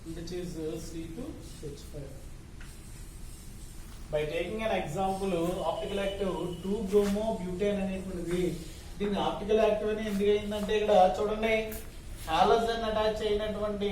which is C2H5. By taking an example, optical active 2-bromobutane అనేటువంటిది దీన్ని optical active అని ఎందుకు అయిందంటే ఇక్కడ చూడండి హాలోజన్ అటాచ్ అయినటువంటి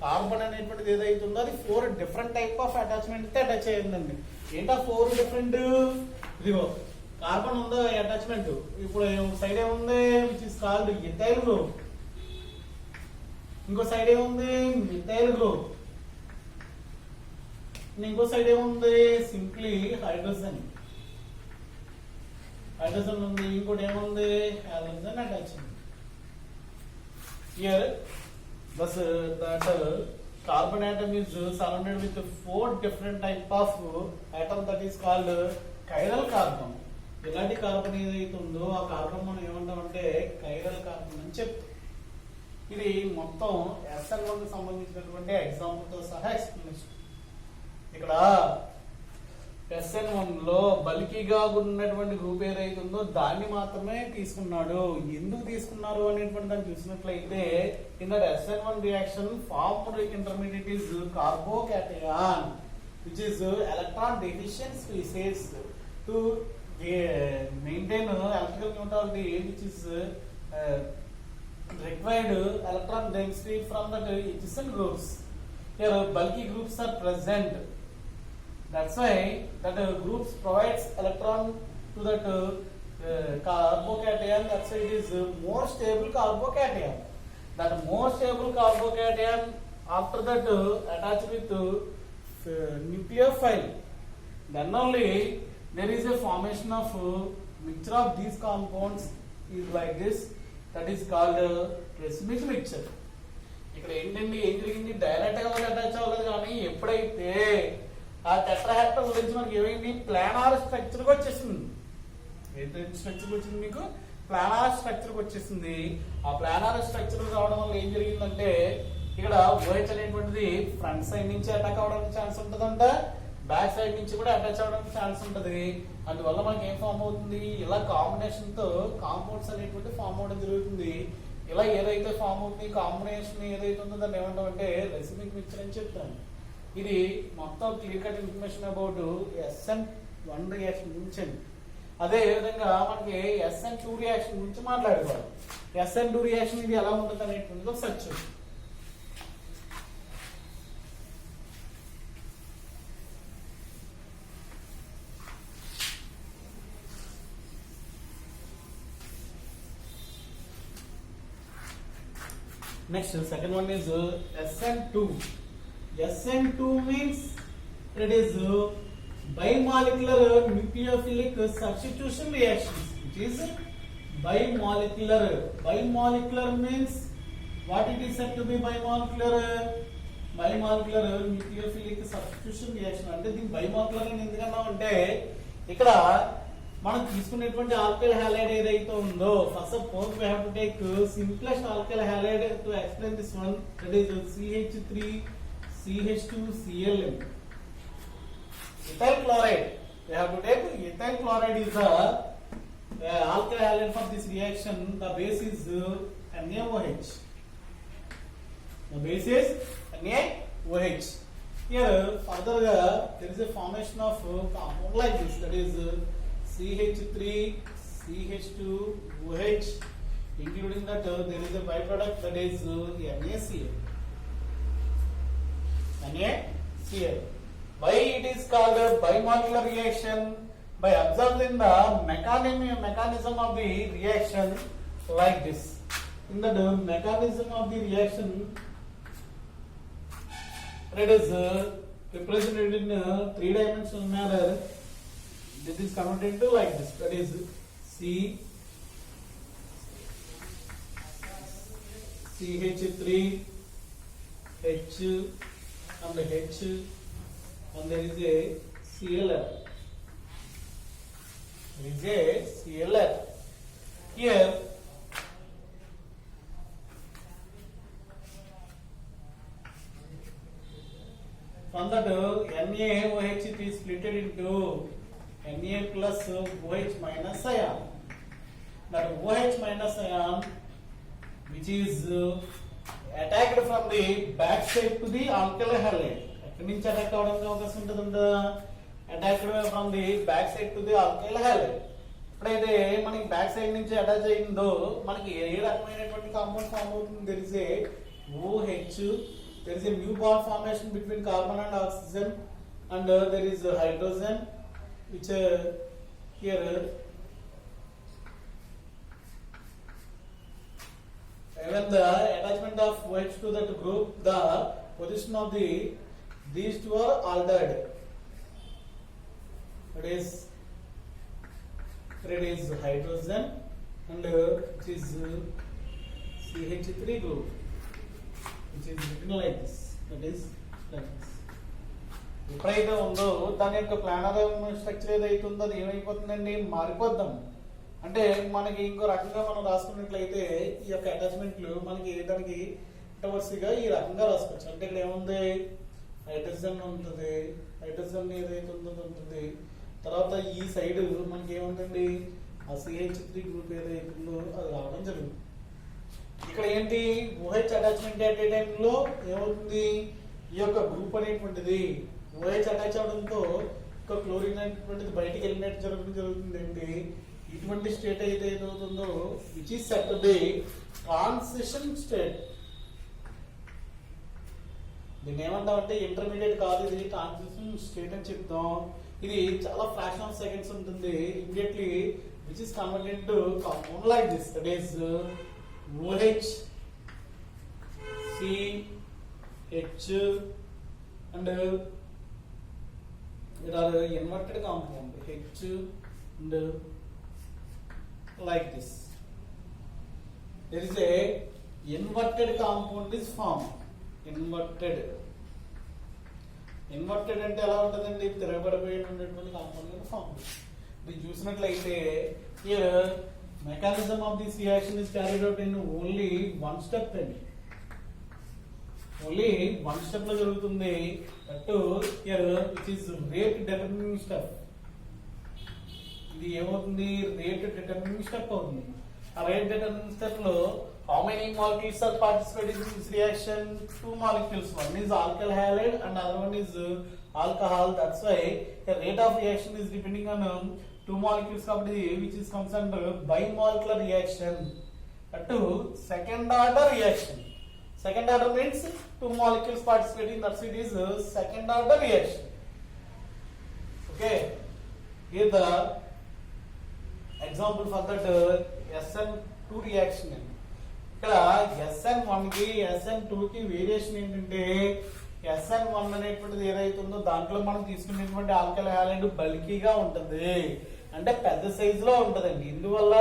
కార్బన్ అనేటువంటిది ఏదైతుందో అది 4 డిఫరెంట్ టైప్ ఆఫ్ అటాచ్మెంట్ తో అటాచ్ అయ్యిందండి. ఏంటా 4 డిఫరెంట్? ఇదిగో కార్బన్ ఉందో అటాచ్మెంట్, ఇప్పుడు సైడ్ ఏముంది which is called ethyl group, ఇంకో సైడ్ ఏముంది మిథైల్ గ్రూప్, ఇంకో సైడ్ ఏముంది సింప్లీ హైడ్రోజన్ ఉంది, ఇంకోటి ఏముంది హాలోజన్ అటాచ్ ఉంది. Here thus that carbon atom is surrounded with 4 different type of atom that is called chiral carbon. ఇలాంటి కార్బన్ ఏదైతే ఉందో ఆ కార్బన్ మనం ఏమంటామంటే కైరల్ కార్బన్ అని చెప్తాం. ఇది మొత్తం SN1 కి సంబంధించినటువంటి ఎగ్జాంపుల్ తో సహా ఎక్స్ప్లెనేషన్. ఇక్కడ SN1 లో బల్కీగా ఉన్నటువంటి గ్రూప్ ఏదైతే ఉందో దాన్ని మాత్రమే తీసుకున్నాడు. ఎందుకు తీసుకున్నారు అనేటువంటి దాన్ని చూసినట్లయితే in that SN1 reaction formed intermediate is carbocation which is electron deficient species to maintain electrical neutrality which is required electron density from that adjacent groups. Here bulky groups are present. That's why that groups provides electron to that carbocation. That's why it is more stable carbocation. That more stable carbocation after that attached with nucleophile, then only there is a formation of mixture of these compounds is like this. That is called racemic mixture. ఇక్కడ ఏంటండి ఏం జరిగింది, direct గా attach అవ్వలేదు, కానీ ఎప్పుడైతే ఆ tetrahedral గురించి మనకి ఏమైంది ప్లానార్ స్ట్రక్చర్ కి వచ్చేసింది. ఏదైతే స్ట్రక్చర్ వచ్చింది మీకు ప్లానార్ స్ట్రక్చర్ కి వచ్చేసింది. ఆ ప్లానార్ స్ట్రక్చర్ రావడం వల్ల ఏం జరిగిందంటే ఇక్కడ OH అనేటువంటిది ఫ్రంట్ సైడ్ నుంచి అటాక్ అవడానికి ఛాన్స్ ఉంటుందంట, బ్యాక్ సైడ్ నుంచి కూడా అటాచ్ అవడానికి ఛాన్స్ ఉంటుంది. అందువల్ల మనకి ఏం ఫామ్ అవుతుంది, ఇలా కాంబినేషన్ తో కాంపౌండ్స్ అనేటువంటి ఫామ్ అవడం జరుగుతుంది. ఇలా ఏదైతే ఫామ్ అవుతుంది కాంబినేషన్ ఏదైతే ఉందో దాన్ని ఏమంటాం అంటే రెసిమిక్ మిక్చర్ అని చెప్తాను. ఇది మొత్తం clear cut information about SN1 reaction గురించి. అదే విధంగా మనకి SN2 రియాక్షన్ గురించి మాట్లాడుకోవాలి. SN2 రియాక్షన్ ఇది ఎలా ఉంటుంది అనేటువంటిది ఒకసారి చూద్దాం. Next, second one is SN2. SN2 means it is bimolecular nucleophilic substitution reactions. It is bimolecular. Bimolecular means what it is said to be bimolecular? Bimolecular nucleophilic substitution reaction. అంటే దీన్ని bimolecular అని ఎందుకన్నా అంటే ఇక్కడ మనం తీసుకునేటువంటి ఆల్కైల్ హాలైడ్ ఏదైతే ఉందో first of all we have to take simplest alkyl halide to explain this one, that is CH3 CH2Cl. Ethyl chloride, we have to take ethyl chloride is the alkyl halide for this reaction. The base is NaOH. The base is NaOH. Here further there is a formation of compound like this, that is CH3 CH2OH, including that there is a byproduct, that is NaCl. NaCl. Why it is called a bimolecular reaction? By observing the mechanism of the reaction like this. In the mechanism of the reaction, it is represented in 3-dimensional manner. This is converted into like this, that is CH3 H and H, and there is a CLF. There is a CLF. Here from that NaOH it is split into Na plus OH minus ion. That OH minus ion which is attacked from the back side to the alkali halide. ఎక్కడి నుంచి attack అవడానికి అవకాశం ఉంటుంది? Attacked from the back side to the alkali halide. ఎప్పుడైతే మనకి back side నుంచి attach అయిందో మనకి ఏ రకమైనటువంటి కాంపౌండ్ ఫామ్ అవుతుంది? There is a OH, there is a new bond formation between carbon and oxygen, and there is hydrogen which here when the attachment of OH to that group, the position of these two are altered. It is hydrogen and which is CH3 group, which is written like this. That is like this. ఎప్పుడైతే ఉందో దాని యొక్క planar structure ఏదైతే ఉందో అది ఏమైపోతుందండి? మారిపోద్దాం. అంటే మనకి ఇంకో రకంగా మనం రాసుకున్నట్లయితే ఈ యొక్క అటాచ్మెంట్లు మనకి దానికి వరుసగా ఈ రకంగా రాసుకోవచ్చు. అంటే ఇక్కడ ఏముంది? హైడ్రోజన్ ఉంటుంది, హైడ్రోజన్ ఏదైతే ఉందో ఉంటుంది. తర్వాత ఈ సైడ్ మనకి ఏముందండి? ఆ CH3 గ్రూప్ ఏదైతే ఉందో అది రావడం జరుగుతుంది. ఇక్కడ ఏంటి? OH attachment at a time లో ఏమవుతుంది? ఈ యొక్క గ్రూప్ అనేటువంటిది OH అటాచ్ అవడంతో ఒక క్లోరిన్ అనేటువంటిది బయటికి వెళ్ళినట్టు జరుగుతుంది ఏంటి? ఇటువంటి స్టేట్ అయితే ఏదవుతుందో which is set to be transition state. దీన్ని ఏమంటామంటే ఇంటర్మీడియట్ కాదు, ఇది ట్రాన్సిషన్ స్టేట్ అని చెప్తాం. ఇది చాలా ఫ్రాక్షన్ ఆఫ్ సెకండ్స్ ఉంటుంది. Immediately which is converted into compound like this. That is OH, CH and there are inverted compound H and like this. There is a inverted compound is formed. Inverted అంటే ఎలా ఉంటుందండి? తిరగబడిపోయినటువంటి compound form. ఇది చూసినట్లయితే here mechanism of this reaction is carried out in only one step అండి. Only one step లో జరుగుతుంది. అటు here which is rate determining step. ఇది ఏమవుతుంది? రేట్ డిటర్మినింగ్ స్టెప్ అవుతుంది. ఆ రేట్ డిటర్మినింగ్ స్టెప్ లో how many molecules are participating in this reaction? 2 molecules. One is alkyl halide and other one is alcohol. That's why the rate of reaction is depending on 2 molecules company, which is concerned bimolecular reaction. Attu second order reaction. Second order means 2 molecules participating. That's it is second order reaction. Okay. Here the example for that SN2 reaction. ఇక్కడ SN1 కి SN2 కి variation ఏంటంటే SN1 అనేటువంటిది ఏదైతే ఉందో దాంట్లో మనం తీసుకునేటువంటి ఆల్కలీ హ్యాలైడ్ బల్కీగా ఉంటుంది, అంటే పెద్ద సైజ్ లో ఉంటదండి. ఇందువల్ల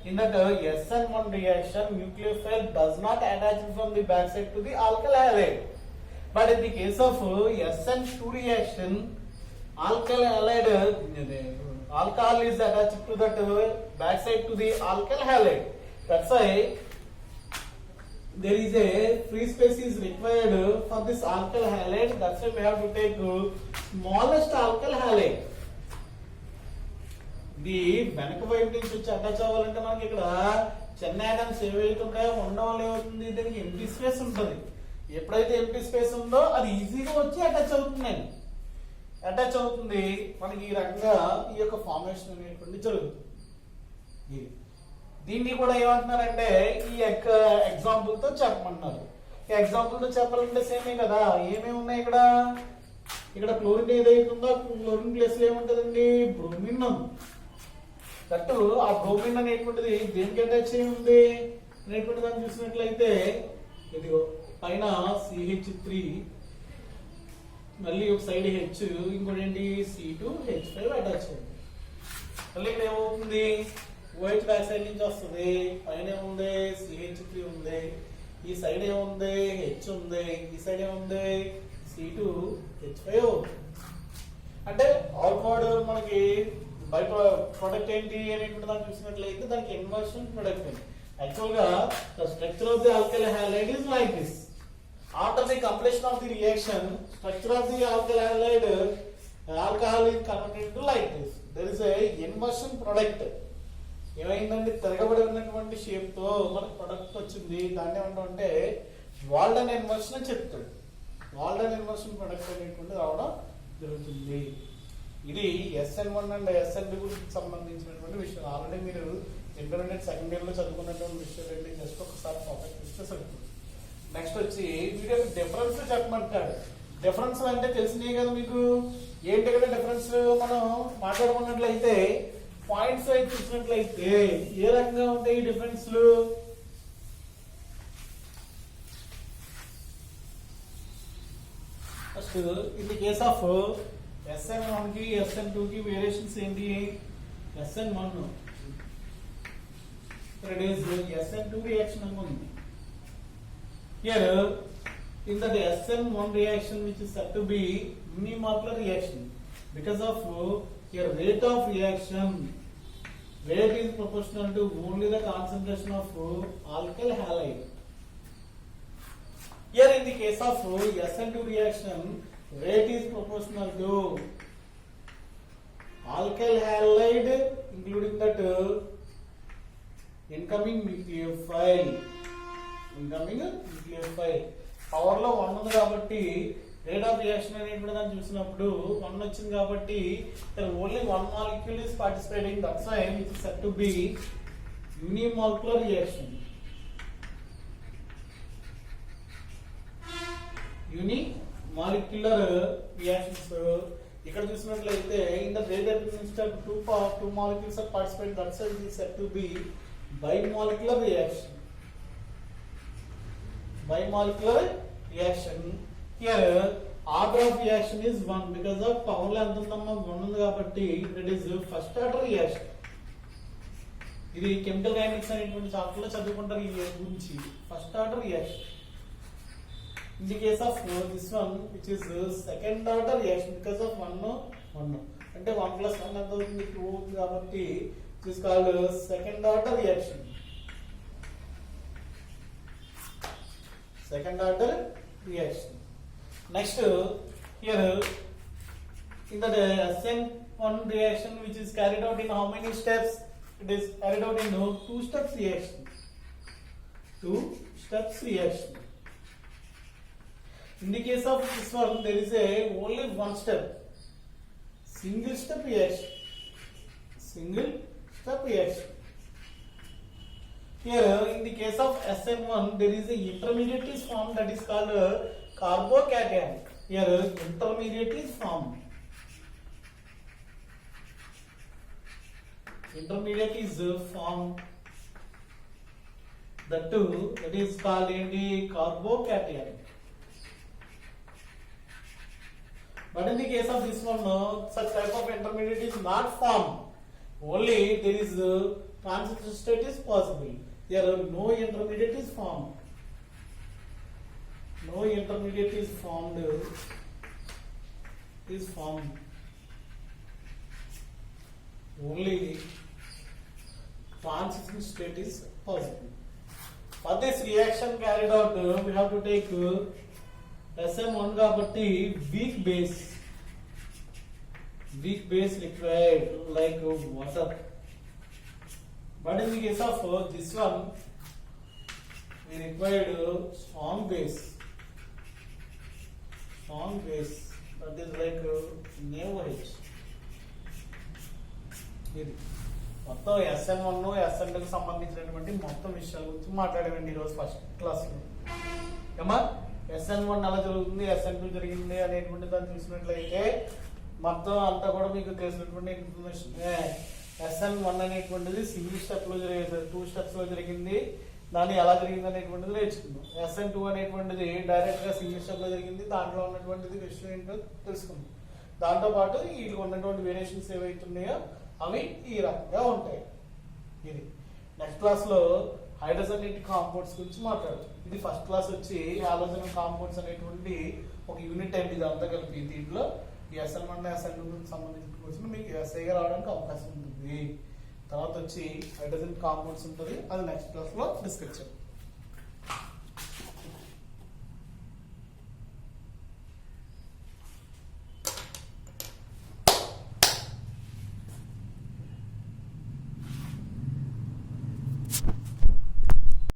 in that SN1 reaction nucleophile does not attach from the back side to the alkyl halide, but in the case of SN2 reaction alkyl halide alcohol is attached to that back side to the alkyl halide. That's why there is a free space is required for this alkyl halide. That's why we have to take smallest alkyl halide. ఇది వెనక వైపు నుంచి వచ్చి attach అవ్వాలంటే మనకి ఇక్కడ చిన్న atoms ఏవైతే ఉంటాయో ఉండడం వల్ల ఏమవుతుంది? దీనికి ఎంటీ స్పేస్ ఉంటుంది. ఎప్పుడైతే ఎంటీ స్పేస్ ఉందో అది ఈజీగా వచ్చి అటాచ్ అవుతుంది. అటాచ్ అవుతుంది మనకి ఈ రకంగా ఈ యొక్క ఫార్మేషన్ అనేటువంటి జరుగుతుంది. దీన్ని కూడా ఏమంటున్నారంటే ఈ యొక్క ఎగ్జాంపుల్ తో చెప్పమంటున్నారు. ఈ ఎగ్జాంపుల్ తో చెప్పాలంటే సేమే కదా. ఏమేమి ఉన్నాయి ఇక్కడ? ఇక్కడ క్లోరిన్ ఏదైతే ఉందో క్లోరిన్ ప్లేస్ లో ఏముంటదండి? బ్రోమిన్ ఉంది. దట్టు ఆ బ్రోమిన్ అనేటువంటిది దేనికి అటాచ్ అయి ఉంది అనేటువంటి దాన్ని చూసినట్లయితే ఇదిగో పైన CH3, మళ్ళీ ఒక సైడ్ H, ఇంకోటి ఏంటి C2H5 అటాచ్ అయింది. మళ్ళీ ఇక్కడ ఏమవుతుంది? OH బ్యాక్ సైడ్ నుంచి వస్తుంది. పైన ఏముంది? CH3 ఉంది. ఈ సైడ్ ఏముంది? H ఉంది. ఈ సైడ్ ఏముంది? C2H5. అంటే అవుట్వర్డ్ మనకి బై ప్రొడక్ట్ ఏంటి అనేటువంటి దాన్ని చూసినట్లయితే దానికి ఇన్వర్షన్ ప్రొడక్ట్ అండి. యాక్చువల్ గా the structure of the alkyl halide is like this. After the completion of the reaction, structure of the alkyl halide alcohol is converted into like this. There is a inversion product. ఏమైందంటే తిరగబడి ఉన్నటువంటి shape తో మనకు product వచ్చింది. దాన్ని ఏమంటామంటే వాల్డన్ inversion అని చెప్తాడు. వాల్డన్ ఇన్వర్షన్ ప్రొడక్ట్ అనేటువంటి రావడం జరుగుతుంది. ఇది SN1 అండ్ SN2 గురించి సంబంధించినటువంటి విషయం. ఆల్రెడీ మీరు ఇంటర్మీడియట్ సెకండ్ ఇయర్ లో చదువుకున్నటువంటి విషయాలు జస్ట్ ఒకసారి ఫోకస్ చేస్తే సరిపోతుంది. నెక్స్ట్ వచ్చి వీడియో డిఫరెన్స్ చెప్పమంటాడు. డిఫరెన్స్ అంటే తెలిసినాయి కదా మీకు. ఏంటి కదా డిఫరెన్స్ మనం మాట్లాడుకున్నట్లయితే పాయింట్స్ అయితే చూసినట్లయితే ఏ రకంగా ఉంటాయి difference? First in the case of SN1 కి SN2 కి వేరియేషన్స్ ఏంటి? SN1 it is SN2 reaction అనుకుంది. Here in the SN1 reaction which is said to be unimolecular reaction because of here rate of reaction, rate is proportional to only the concentration of alkyl halide. Here in the case of SN2 reaction, rate is proportional to alkyl halide including that incoming nucleophile. Power లో 1 ఉంది కాబట్టి rate of reaction అనేటువంటి దాన్ని చూసినప్పుడు 1 వచ్చింది కాబట్టి only 1 molecule is participating. That's why it is said to be unimolecular reaction. Unimolecular reactions ఇక్కడ చూసినట్లయితే in the rate at instead 2 molecules are participating. That's why it is said to be bimolecular reaction. Bimolecular reaction. Here order of reaction is 1 because of power లో ఎంత ఉందమ్మా 1 ఉంది కాబట్టి it is first order reaction. ఇది chemical dynamics అనేటువంటి chapter లో చదువుకుంటారు ఈ గురించి. First order reaction. In the case of this one which is second order reaction because of 1 అంటే 1 plus 1 ఎంత అవుతుంది 2 అవుతుంది కాబట్టి it is called second order reaction. Second order reaction. Next here in the SN1 reaction which is carried out in how many steps? It is carried out in 2 steps reaction. 2 steps reaction. In the case of this one there is only 1 step. Single step reaction. Single step reaction. Here in the case of SN1 there is a intermediate is formed that is called carbocation. Here intermediate is formed. Intermediate is formed. That is called carbocation. But in the case of this one, such type of intermediate is not formed. Only there is transition state is possible. There are no intermediate is formed. No intermediate is formed. Only transition state is possible. For this reaction carried out, we have to take SN1 కాబట్టి weak base required like water. But in the case of this one we required strong base that is like NaOH. ఇది మొత్తం SN1 SN2 కి సంబంధించినటువంటి మొత్తం విషయాల గురించి మాట్లాడేవండి ఈరోజు first క్లాస్లో. ఏమా SN1 ఎలా జరుగుతుంది SN2 జరిగింది అనేటువంటి దాన్ని చూసినట్లయితే మొత్తం అంతా కూడా మీకు తెలిసినటువంటి ఇన్ఫర్మేషన్. SN1 అనేటువంటిది సింగిల్ స్టెప్ లో జరిగేది 2 స్టెప్స్ లో జరిగింది. దాన్ని ఎలా జరిగింది అనేటువంటిది నేర్చుకుందాం. SN2 అనేటువంటిది డైరెక్ట్ గా సింగిల్ స్టెప్ లో జరిగింది. దాంట్లో ఉన్నటువంటిది విషయం ఏంటో తెలుసుకుందాం. దాంతో పాటు వీటికి ఉన్నటువంటి వేరియేషన్స్ ఏవైతున్నాయో అవి ఈ రకంగా ఉంటాయి. ఇది నెక్స్ట్ క్లాస్ లో హైడ్రోజన్ కాంపౌండ్స్ గురించి మాట్లాడుతాం. ఇది ఫస్ట్ క్లాస్ వచ్చి హాలోజన్ కాంపౌండ్స్ అనేటువంటి ఒక యూనిట్ అండి. ఇదంతా కలిపి దీంట్లో ఈ SN1 SN2 సంబంధించిన క్వశ్చన్ మీకు ఎస్ఐగా రావడానికి అవకాశం ఉంటుంది. తర్వాత వచ్చి హైడ్రోజన్ కాంపౌండ్స్ ఉంటుంది, అది నెక్స్ట్ క్లాస్ లో డిస్కస్ చేద్దాం.